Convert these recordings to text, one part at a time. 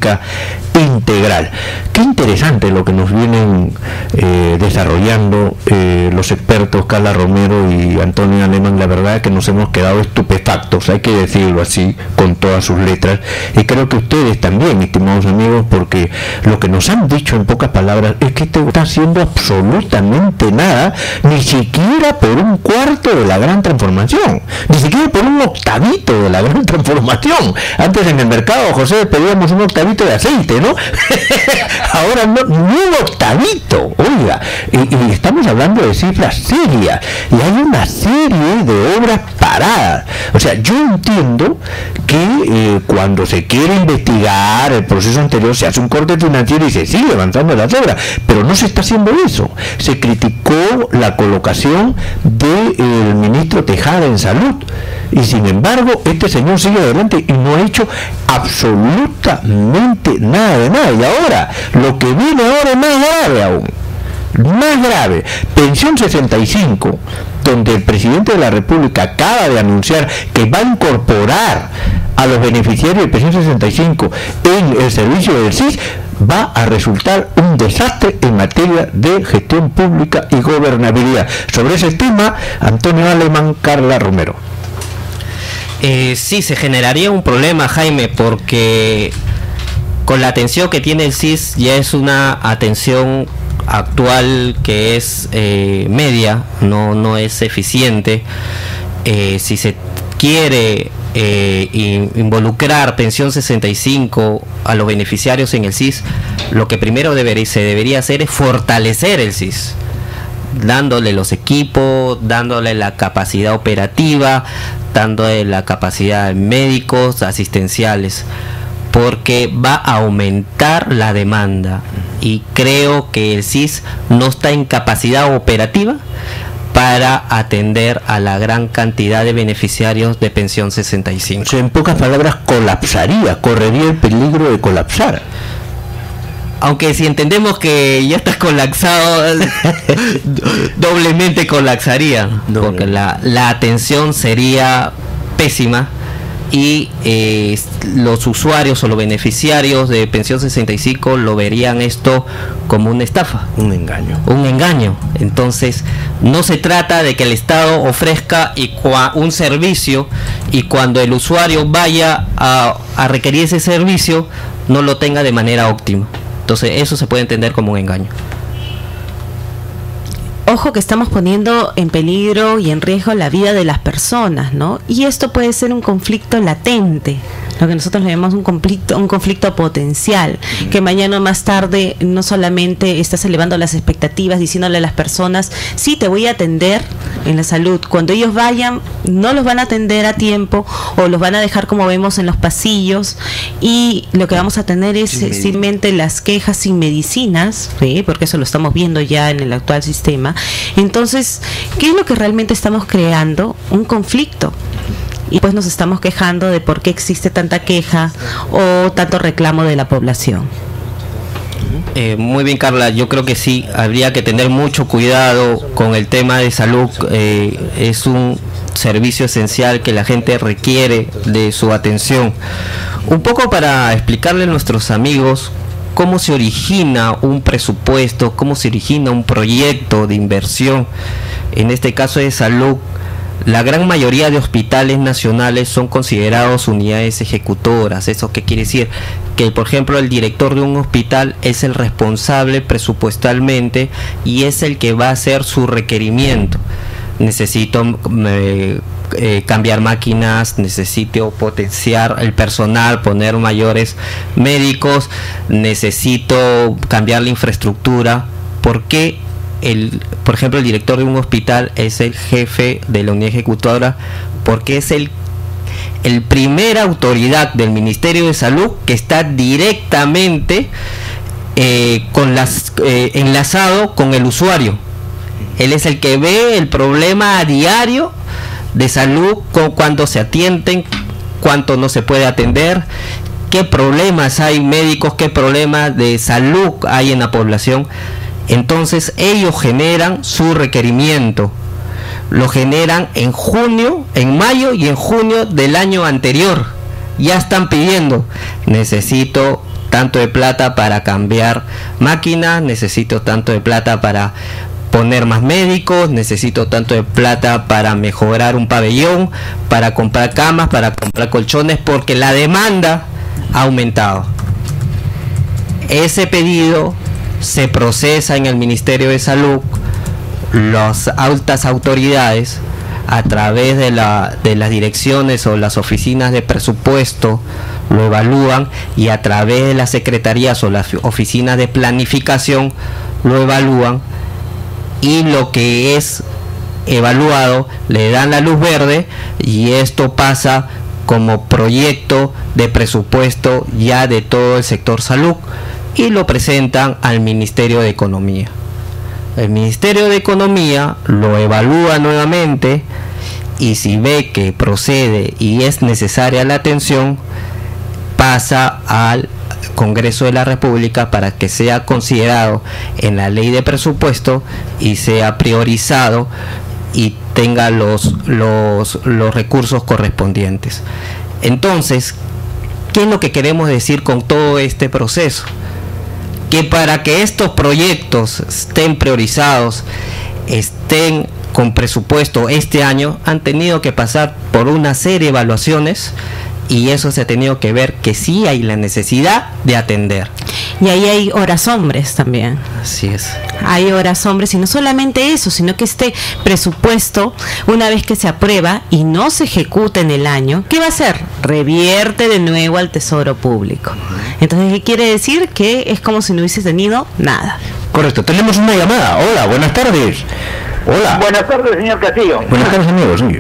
Pública Integral. Qué interesante lo que nos vienen desarrollando los expertos Carla Romero y Antonio Alemán. La verdad es que nos hemos quedado estupefactos, hay que decirlo así, con todas sus letras, y creo que ustedes también, estimados amigos, porque lo que nos han dicho en pocas palabras es que este está haciendo absolutamente nada, ni siquiera por un cuarto de la gran transformación, ni siquiera por un octavito de la gran transformación. Antes en el mercado, José, pedíamos un octavito de aceite, ¿no? Ahora no, ni un octavito, oiga, y estamos hablando de cifras serias, y hay una serie de obras paradas. O sea, yo entiendo que cuando se quiere investigar el proceso anterior se hace un corte financiero y se sigue avanzando las obras, pero no se está haciendo eso. Se criticó la colocación del ministro Tejada en salud, y sin embargo este señor sigue adelante y no ha hecho absolutamente nada de nada. Y ahora, lo que viene ahora es más grave aún, más grave. Pensión 65, donde el presidente de la República acaba de anunciar que va a incorporar a los beneficiarios de pensión 65 en el servicio del SIS, va a resultar un desastre en materia de gestión pública y gobernabilidad. Sobre ese tema, Antonio Alemán, Carla Romero. Sí, se generaría un problema, Jaime, porque con la atención que tiene el SIS ya es una atención actual que es media, no es eficiente. Si se quiere involucrar pensión 65 a los beneficiarios en el SIS, lo que primero se debería hacer es fortalecer el SIS, dándole los equipos, dándole la capacidad operativa, dándole la capacidad de médicos, asistenciales, porque va a aumentar la demanda, y creo que el SIS no está en capacidad operativa para atender a la gran cantidad de beneficiarios de pensión 65. O sea, en pocas palabras, colapsaría, correría el peligro de colapsar. Aunque si entendemos que ya está colapsado, doblemente colapsaría, porque la atención sería pésima, y los usuarios o los beneficiarios de pensión 65 lo verían esto como una estafa, un engaño. Entonces no se trata de que el Estado ofrezca un servicio y cuando el usuario vaya a requerir ese servicio no lo tenga de manera óptima. Entonces eso se puede entender como un engaño. Ojo que estamos poniendo en peligro y en riesgo la vida de las personas, ¿no? Y esto puede ser un conflicto latente, lo que nosotros le llamamos un conflicto potencial, que mañana o más tarde no solamente estás elevando las expectativas, diciéndole a las personas, sí, te voy a atender en la salud. Cuando ellos vayan, no los van a atender a tiempo o los van a dejar como vemos en los pasillos, y lo que vamos a tener es simplemente las quejas sin medicinas, ¿sí? Porque eso lo estamos viendo ya en el actual sistema. Entonces, ¿qué es lo que realmente estamos creando? Un conflicto. Y pues nos estamos quejando de por qué existe tanta queja o tanto reclamo de la población. Muy bien, Carla, yo creo que sí, habría que tener mucho cuidado con el tema de salud. Es un servicio esencial que la gente requiere de su atención. Un poco para explicarle a nuestros amigos cómo se origina un presupuesto, cómo se origina un proyecto de inversión, en este caso de salud. La gran mayoría de hospitales nacionales son considerados unidades ejecutoras. ¿Eso qué quiere decir? Que, por ejemplo, el director de un hospital es el responsable presupuestalmente y es el que va a hacer su requerimiento. Necesito cambiar máquinas, necesito potenciar el personal, poner mayores médicos, necesito cambiar la infraestructura. ¿Por qué? Por ejemplo, el director de un hospital es el jefe de la unidad ejecutora, porque es el primera autoridad del Ministerio de Salud que está directamente enlazado con el usuario. Él es el que ve el problema a diario de salud, cuánto se atienden, cuánto no se puede atender, qué problemas hay médicos, qué problemas de salud hay en la población. Entonces ellos generan su requerimiento, lo generan en junio, en mayo y en junio del año anterior. Ya están pidiendo, necesito tanto de plata para cambiar máquinas, necesito tanto de plata para poner más médicos, necesito tanto de plata para mejorar un pabellón, para comprar camas, para comprar colchones, porque la demanda ha aumentado. Ese pedido se procesa en el Ministerio de Salud, las altas autoridades a través de las direcciones o las oficinas de presupuesto lo evalúan, y a través de las secretarías o las oficinas de planificación lo evalúan, y lo que es evaluado le dan la luz verde, y esto pasa como proyecto de presupuesto ya de todo el sector salud y lo presentan al Ministerio de Economía. El Ministerio de Economía lo evalúa nuevamente, y si ve que procede y es necesaria la atención, pasa al Congreso de la República para que sea considerado en la ley de presupuesto y sea priorizado y tenga los recursos correspondientes. Entonces, ¿qué es lo que queremos decir con todo este proceso? Que para que estos proyectos estén priorizados, estén con presupuesto este año, han tenido que pasar por una serie de evaluaciones, y eso se ha tenido que ver que sí hay la necesidad de atender. Y ahí hay horas hombres también. Así es. Hay horas hombres, y no solamente eso, sino que este presupuesto, una vez que se aprueba y no se ejecuta en el año, ¿qué va a hacer? Revierte de nuevo al Tesoro Público. Entonces, ¿qué quiere decir? Que es como si no hubiese tenido nada. Correcto, tenemos una llamada. Hola, buenas tardes. Hola. Buenas tardes, señor Castillo. Buenas tardes, amigos. Sí.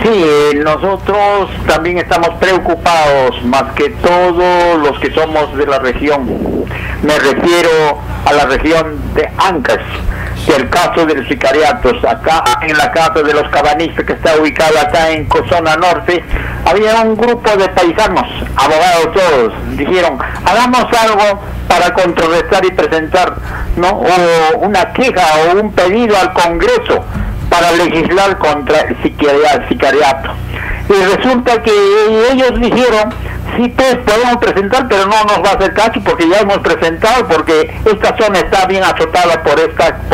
Sí, nosotros también estamos preocupados, más que todos los que somos de la región. Me refiero a la región de Ancash, del caso de los sicariatos. Acá en la casa de los cabanistas, que está ubicada acá en zona norte, había un grupo de paisanos, abogados todos, dijeron, hagamos algo para contrarrestar y presentar, ¿no?, o una queja o un pedido al Congreso para legislar contra el sicariato. Y resulta que ellos dijeron, sí, pues podemos presentar, pero no nos va a hacer caso porque ya hemos presentado, porque esta zona está bien azotada por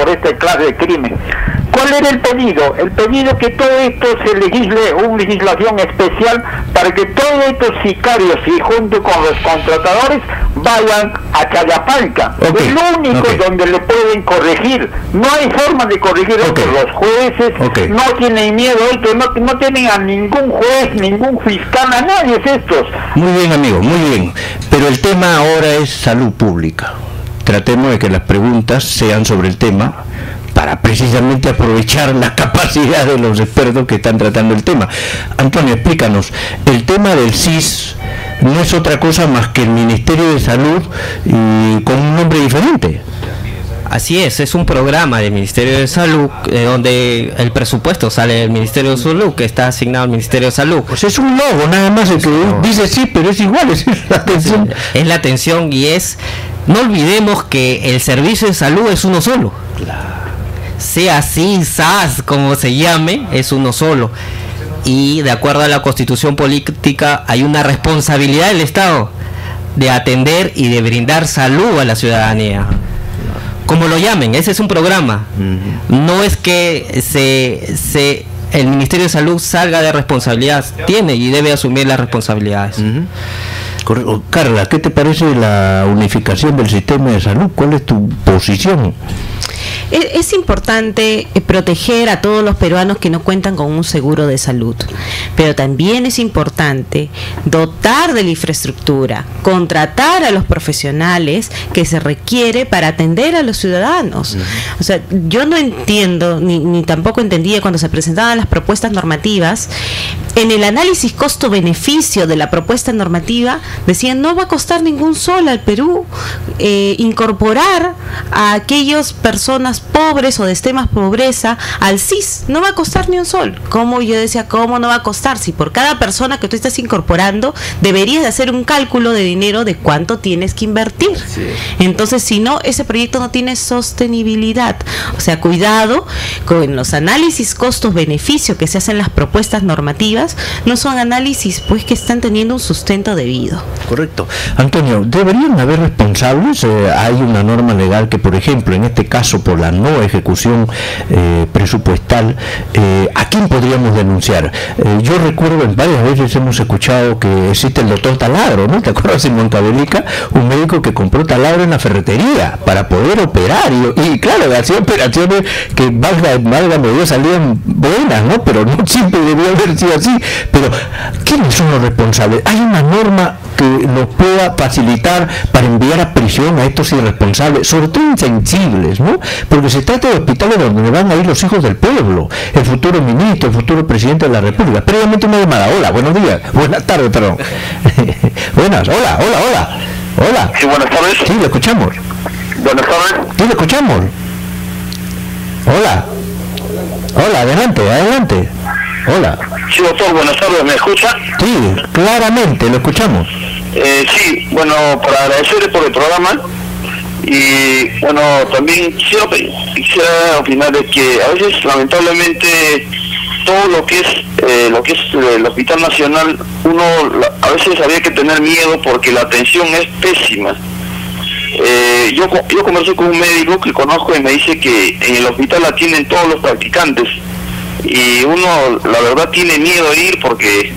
esta clase de crimen. ¿Cuál era el pedido? El pedido que todo esto se legisle una legislación especial para que todos estos sicarios y junto con los contratadores vayan a Chayapalca. Okay. Es lo único donde le pueden corregir. No hay forma de corregir esto. Los jueces no tienen miedo, no tienen a ningún juez, ningún fiscal, a nadie es estos. Muy bien, amigo, muy bien. Pero el tema ahora es salud pública. Tratemos de que las preguntas sean sobre el tema, para precisamente aprovechar la capacidad de los expertos que están tratando el tema. Antonio, explícanos, el tema del CIS no es otra cosa más que el Ministerio de Salud y con un nombre diferente. Así es un programa del Ministerio de Salud, donde el presupuesto sale del Ministerio de Salud, que está asignado al Ministerio de Salud. Pues es un logo, nada más, el que dice sí, pero es igual, es la atención. Es la atención, y no olvidemos que el servicio de salud es uno solo. Claro. Sea así, SAS, como se llame, es uno solo. Y de acuerdo a la Constitución política hay una responsabilidad del Estado de atender y de brindar salud a la ciudadanía. Como lo llamen, ese es un programa. No es que el Ministerio de Salud salga de responsabilidad, tiene y debe asumir las responsabilidades. Carla, ¿qué te parece la unificación del sistema de salud? ¿Cuál es tu posición? Es importante proteger a todos los peruanos que no cuentan con un seguro de salud, pero también es importante dotar de la infraestructura, contratar a los profesionales que se requiere para atender a los ciudadanos. O sea, yo no entiendo, ni tampoco entendía cuando se presentaban las propuestas normativas, en el análisis costo-beneficio de la propuesta normativa, decían no va a costar ningún sol al Perú incorporar a aquellas personas pobres o de extrema pobreza al CIS. No va a costar ni un sol. Como yo decía, ¿cómo no va a costar? Si por cada persona que tú estás incorporando deberías de hacer un cálculo de dinero de cuánto tienes que invertir. Sí. Entonces, si no, ese proyecto no tiene sostenibilidad. O sea, cuidado con los análisis costos-beneficio que se hacen las propuestas normativas, no son análisis pues que están teniendo un sustento debido. Correcto. Antonio, ¿deberían haber responsables? Hay una norma legal que, por ejemplo, en este caso, por la no ejecución presupuestal, ¿a quién podríamos denunciar? Yo recuerdo, varias veces hemos escuchado que existe el doctor Taladro, ¿no? ¿Te acuerdas en Montavelica? Un médico que compró taladro en la ferretería para poder operar, y claro, hacía operaciones que válgame Dios, salían buenas, ¿no? Pero no siempre debió haber sido así. Pero, ¿quiénes son los responsables? ¿Hay una norma que nos pueda facilitar para enviar a prisión a estos irresponsables, sobre todo insensibles, ¿no? Porque se trata de hospitales donde van a ir los hijos del pueblo, el futuro ministro, el futuro presidente de la República. Previamente una llamada. Hola, buenos días, buenas tardes, perdón. Buenas, hola. Hola. Sí, buenas tardes. Sí, le escuchamos. Buenas tardes. Sí, le escuchamos. Hola, adelante. Hola. Sí, doctor, buenas tardes, ¿me escucha? Sí, claramente, lo escuchamos. Sí, bueno, para agradecerle por el programa, y bueno, también quisiera opinar de que a veces, lamentablemente, todo lo que es el Hospital Nacional, a veces había que tener miedo porque la atención es pésima. Yo conversé con un médico que conozco y me dice que en el hospital atienden todos los practicantes, y uno la verdad tiene miedo de ir porque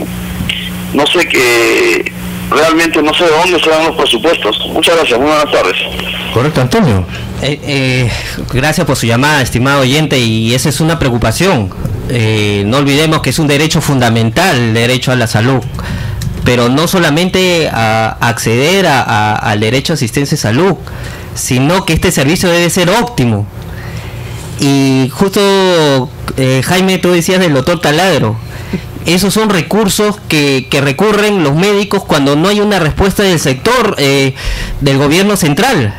realmente no sé de dónde se dan los presupuestos. Muchas gracias, muy buenas tardes. Correcto, Antonio. Gracias por su llamada, estimado oyente, y esa es una preocupación. No olvidemos que es un derecho fundamental, el derecho a la salud, pero no solamente a acceder al derecho a asistencia de salud, sino que este servicio debe ser óptimo. Y justo, Jaime, tú decías del doctor Taladro. Esos son recursos que recurren los médicos cuando no hay una respuesta del sector, del gobierno central.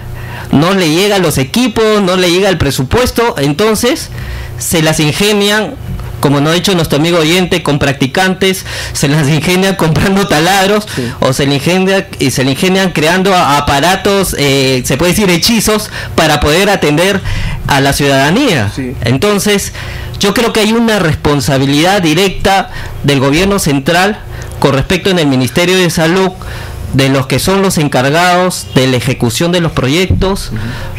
No le llegan los equipos, no le llega el presupuesto, entonces se las ingenian, como nos ha dicho nuestro amigo oyente, con practicantes, se las ingenian comprando taladros, sí, o se le ingenian creando aparatos, se puede decir hechizos, para poder atender a la ciudadanía. Sí. Entonces, yo creo que hay una responsabilidad directa del gobierno central con respecto en el Ministerio de Salud, de los que son los encargados de la ejecución de los proyectos,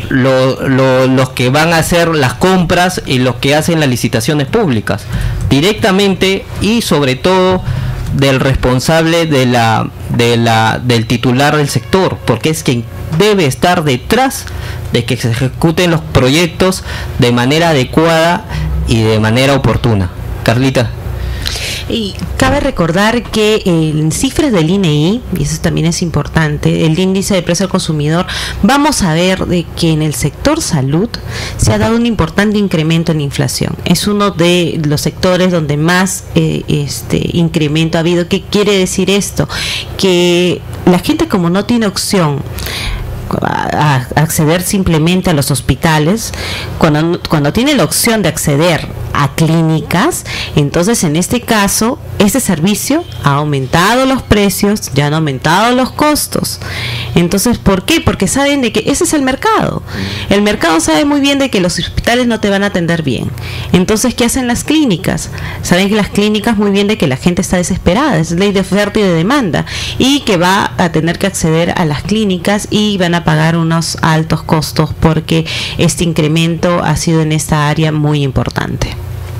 los que van a hacer las compras y los que hacen las licitaciones públicas, directamente, y sobre todo del responsable del titular del sector, porque es quien debe estar detrás de que se ejecuten los proyectos de manera adecuada y de manera oportuna. Carlita. Y cabe recordar que en cifras del INEI, y eso también es importante, el índice de precio al consumidor, vamos a ver de que en el sector salud se ha dado un importante incremento en la inflación. Es uno de los sectores donde más incremento ha habido. ¿Qué quiere decir esto? Que la gente, como no tiene opción a acceder simplemente a los hospitales, cuando tiene la opción de acceder a clínicas, entonces en este caso este servicio ha aumentado los precios, ya han aumentado los costos. Entonces, ¿por qué? Porque saben de que ese es el mercado. El mercado sabe muy bien de que los hospitales no te van a atender bien. Entonces, ¿qué hacen las clínicas? Saben que las clínicas muy bien de que la gente está desesperada, es ley de oferta y de demanda, y que va a tener que acceder a las clínicas y van a pagar unos altos costos porque este incremento ha sido en esta área muy importante.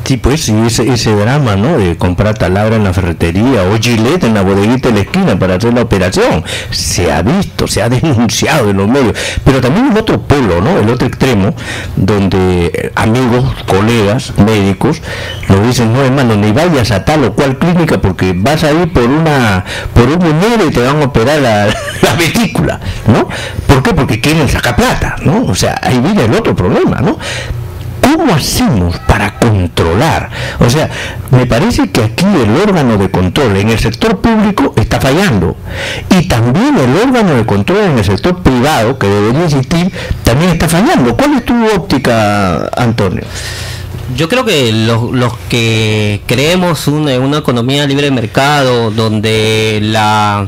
Sí, pues, y ese drama, ¿no?, de comprar taladro en la ferretería o Gillette en la bodeguita de la esquina para hacer la operación, se ha visto, se ha denunciado en los medios. Pero también el otro polo, ¿no?, el otro extremo, donde amigos, colegas, médicos, nos dicen: no, hermano, ni vayas a tal o cual clínica porque vas a ir por un dinero y te van a operar la vesícula, ¿no? ¿Por qué? Porque quieren sacar plata, ¿no? O sea, ahí viene el otro problema, ¿no? ¿cómo hacemos para controlar? O sea, me parece que aquí el órgano de control en el sector público está fallando, y también el órgano de control en el sector privado, que debería existir, también está fallando. ¿Cuál es tu óptica, Antonio? Yo creo que los que creemos una economía libre de mercado, donde la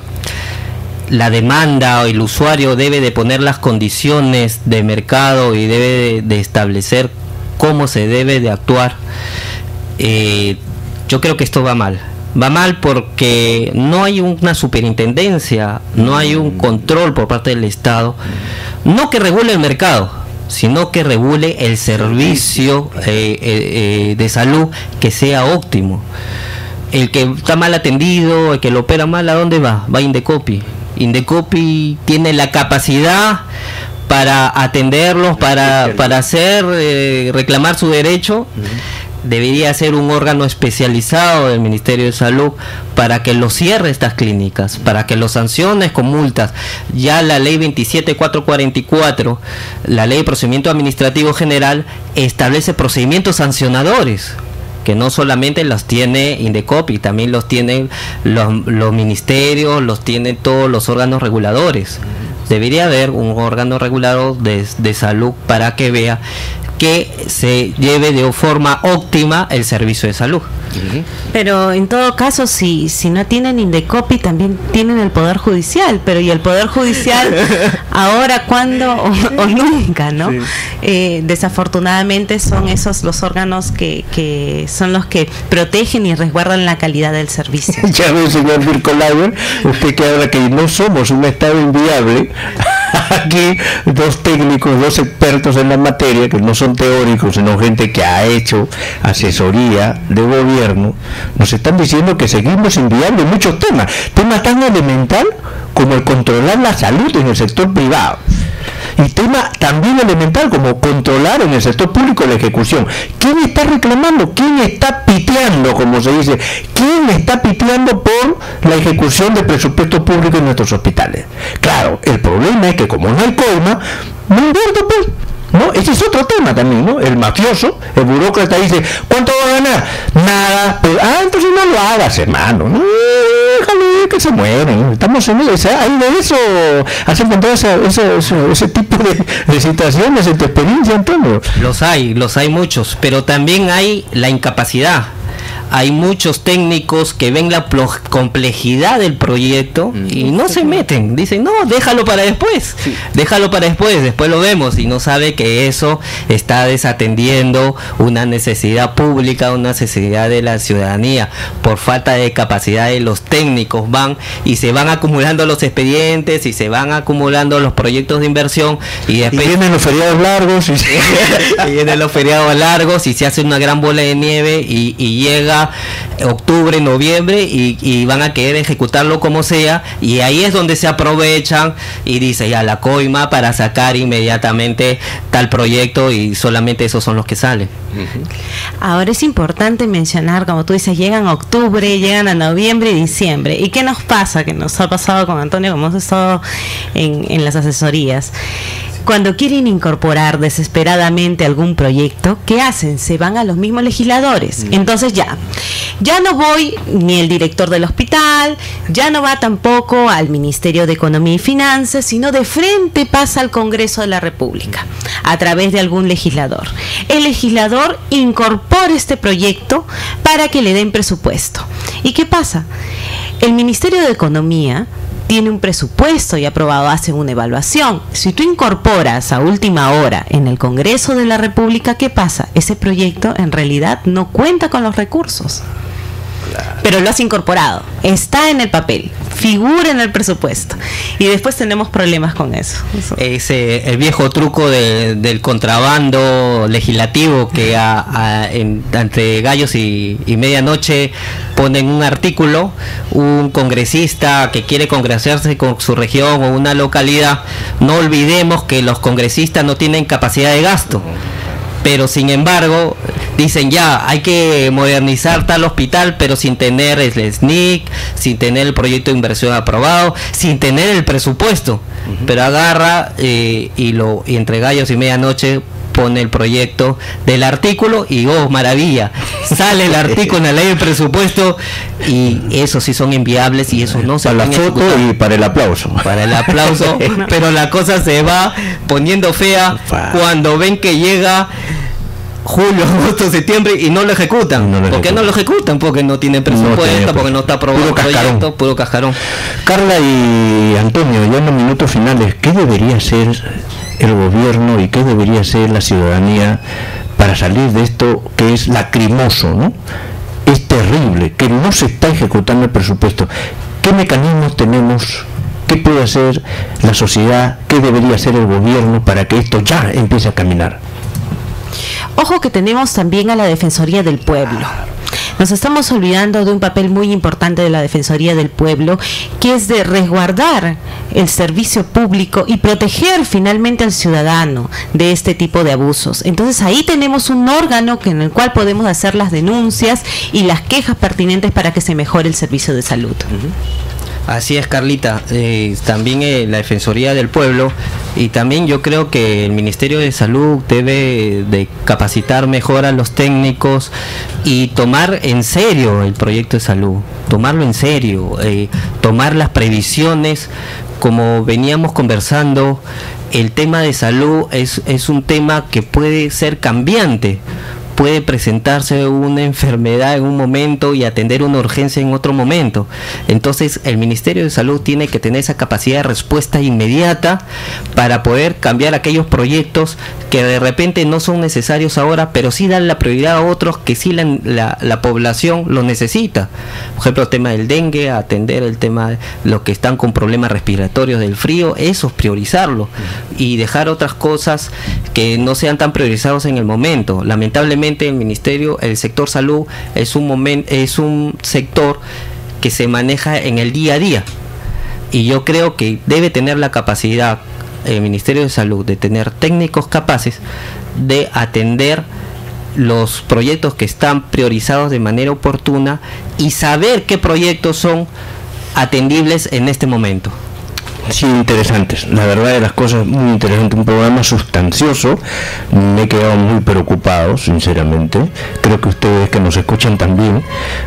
demanda o el usuario debe de poner las condiciones de mercado y debe de establecer cómo se debe de actuar, yo creo que esto va mal. Va mal porque no hay una superintendencia, no hay un control por parte del Estado, no que regule el mercado, sino que regule el servicio de salud, que sea óptimo. El que está mal atendido, el que lo opera mal, ¿a dónde va? Va a Indecopi. Indecopi tiene la capacidad para atenderlos, para hacer reclamar su derecho. Debería ser un órgano especializado del Ministerio de Salud para que lo cierre estas clínicas, para que los sanciones con multas. Ya la ley 27444, la ley de procedimiento administrativo general, establece procedimientos sancionadores, que no solamente los tiene Indecopi, también los tienen los ministerios, los tienen todos los órganos reguladores. Debería haber un órgano regulador de salud para que vea que se lleve de forma óptima el servicio de salud. Pero en todo caso, si no tienen Indecopi, también tienen el Poder Judicial, pero ¿y el Poder Judicial ahora, cuándo o nunca, ¿no? Sí. Desafortunadamente son esos los órganos que son los que protegen y resguardan la calidad del servicio. Ya ve, señor Vircolauer, usted que habla que no somos un Estado inviable. Aquí dos técnicos, dos expertos en la materia, que no son teóricos, sino gente que ha hecho asesoría de gobierno, nos están diciendo que seguimos inviables en muchos temas tan elemental como el controlar la salud en el sector privado, y tema también elemental como controlar en el sector público la ejecución. ¿Quién está reclamando? ¿Quién está piteando, como se dice? ¿Quién está piteando por la ejecución del presupuesto público en nuestros hospitales? Claro, el problema es que como no hay coima, no invierte, pues, ¿no? Ese es otro tema también, ¿no? El mafioso, el burócrata dice, ¿cuánto va a ganar? Nada. Pues, entonces no lo hagas, hermano. No, déjale que se mueren. Estamos en eso. Hay de eso. ¿Has encontrado ese tipo de situaciones en tu experiencia, Antonio? Los hay muchos, pero también hay la incapacidad. Hay muchos técnicos que ven la complejidad del proyecto y no se meten, dicen, no, déjalo para después, después lo vemos, y no sabe que eso está desatendiendo una necesidad pública, una necesidad de la ciudadanía. Por falta de capacidad de los técnicos van y se van acumulando los expedientes y se van acumulando los proyectos de inversión, y después vienen los feriados largos y se hace una gran bola de nieve y llega octubre, noviembre y van a querer ejecutarlo como sea, y ahí es donde se aprovechan y dice ya la coima para sacar inmediatamente tal proyecto, y solamente esos son los que salen. Ahora es importante mencionar, como tú dices, llegan a octubre, llegan a noviembre y diciembre. ¿Y qué nos pasa? Que nos ha pasado con Antonio, como hemos estado en las asesorías. Cuando quieren incorporar desesperadamente algún proyecto, ¿qué hacen? Se van a los mismos legisladores. Entonces ya no voy ni el director del hospital, ya no va tampoco al Ministerio de Economía y Finanzas, sino de frente pasa al Congreso de la República, a través de algún legislador. El legislador incorpora este proyecto para que le den presupuesto. ¿Y qué pasa? El Ministerio de Economía tiene un presupuesto y aprobado, hacen una evaluación. Si tú incorporas a última hora en el Congreso de la República, ¿qué pasa? Ese proyecto en realidad no cuenta con los recursos. Pero lo has incorporado, está en el papel, figura en el presupuesto, y después tenemos problemas con eso. Es el viejo truco del contrabando legislativo, que entre gallos y medianoche ponen un artículo, un congresista que quiere congraciarse con su región o una localidad. No olvidemos que los congresistas no tienen capacidad de gasto, pero sin embargo dicen ya hay que modernizar tal hospital, pero sin tener el SNIC, sin tener el proyecto de inversión aprobado, sin tener el presupuesto. Pero agarra y entre gallos y medianoche pone el proyecto del artículo y oh maravilla, sale el artículo en la ley de presupuesto y esos sí son inviables y esos no se para la foto y para el aplauso. Para el aplauso, pero la cosa se va poniendo fea cuando ven que llega julio, agosto, septiembre y no lo ejecutan. ¿Por qué no lo ejecutan? Porque no tienen presupuesto, porque no está aprobado el proyecto, puro cascarón. Carla y Antonio, ya en los minutos finales, ¿qué debería hacer el gobierno y qué debería hacer la ciudadanía para salir de esto que es lacrimoso, ¿no? Es terrible, que no se está ejecutando el presupuesto. ¿Qué mecanismos tenemos? ¿Qué puede hacer la sociedad? ¿Qué debería hacer el gobierno para que esto ya empiece a caminar? Ojo que tenemos también a la Defensoría del Pueblo. Nos estamos olvidando de un papel muy importante de la Defensoría del Pueblo, que es de resguardar el servicio público y proteger finalmente al ciudadano de este tipo de abusos. Entonces ahí tenemos un órgano en el cual podemos hacer las denuncias y las quejas pertinentes para que se mejore el servicio de salud. Así es, Carlita, también la Defensoría del Pueblo y también yo creo que el Ministerio de Salud debe de capacitar mejor a los técnicos y tomar en serio el proyecto de salud, tomarlo en serio, tomar las previsiones. Como veníamos conversando, el tema de salud es un tema que puede ser cambiante. Puede presentarse una enfermedad en un momento y atender una urgencia en otro momento. Entonces el Ministerio de Salud tiene que tener esa capacidad de respuesta inmediata para poder cambiar aquellos proyectos que de repente no son necesarios ahora, pero sí dan la prioridad a otros que sí la población lo necesita. Por ejemplo, el tema del dengue, atender el tema de los que están con problemas respiratorios del frío, eso es priorizarlo y dejar otras cosas que no sean tan priorizados en el momento. Lamentablemente el sector salud es un sector que se maneja en el día a día y yo creo que debe tener la capacidad el Ministerio de Salud de tener técnicos capaces de atender los proyectos que están priorizados de manera oportuna y saber qué proyectos son atendibles en este momento. Sí, interesantes, la verdad de las cosas, muy interesante, un programa sustancioso. Me he quedado muy preocupado, sinceramente. Creo que ustedes que nos escuchan también,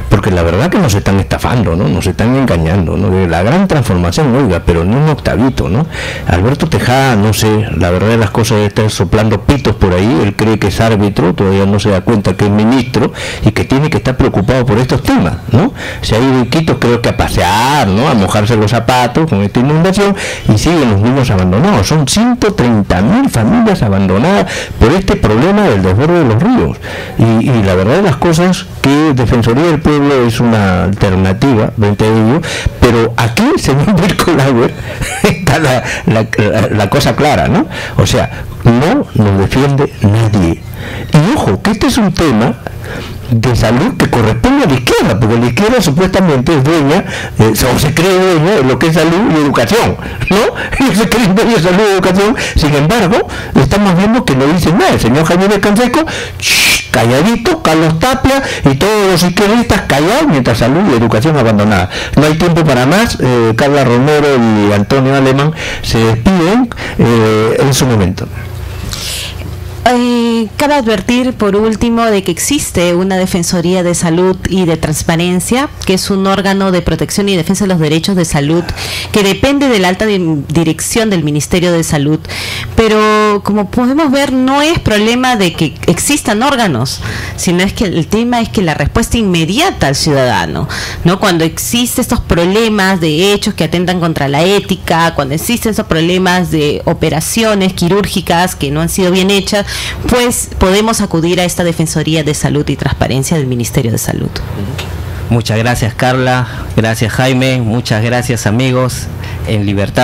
porque la verdad que nos están estafando, ¿no? Nos están engañando, ¿no? De la gran transformación, oiga, pero ni un octavito, ¿no? Alberto Tejada, no sé, la verdad de las cosas, está soplando pitos por ahí. Él cree que es árbitro, todavía no se da cuenta que es ministro y que tiene que estar preocupado por estos temas, ¿no? Se ha ido a Iquitos, creo que a pasear, ¿no? A mojarse los zapatos con esta inundación. Y siguen los niños abandonados. Son 130.000 familias abandonadas por este problema del desborde de los ríos. Y la verdad de las cosas, que Defensoría del Pueblo es una alternativa frente a ello, pero aquí, señor Birkolauer, está la cosa clara, ¿no? O sea, no nos defiende nadie. Y ojo, que este es un tema de salud que corresponde a la izquierda, porque la izquierda supuestamente es dueña, o se cree dueña de lo que es salud y educación, ¿no? Ellos se creen dueños de salud y educación. Sin embargo, estamos viendo que no dicen nada. El señor Javier Canseco, calladito, Carlos Tapia y todos los izquierdistas callados, mientras salud y educación abandonada. No hay tiempo para más. Carla Romero y Antonio Alemán se despiden en su momento. Cabe advertir por último de que existe una Defensoría de Salud y de Transparencia, que es un órgano de protección y defensa de los derechos de salud que depende de la alta dirección del Ministerio de Salud, pero como podemos ver no es problema de que existan órganos, sino es que el tema es que la respuesta inmediata al ciudadano, ¿no? Cuando existen estos problemas de hechos que atentan contra la ética, cuando existen esos problemas de operaciones quirúrgicas que no han sido bien hechas, pues podemos acudir a esta Defensoría de Salud y Transparencia del Ministerio de Salud. Muchas gracias, Carla, gracias, Jaime, muchas gracias, amigos en Libertad.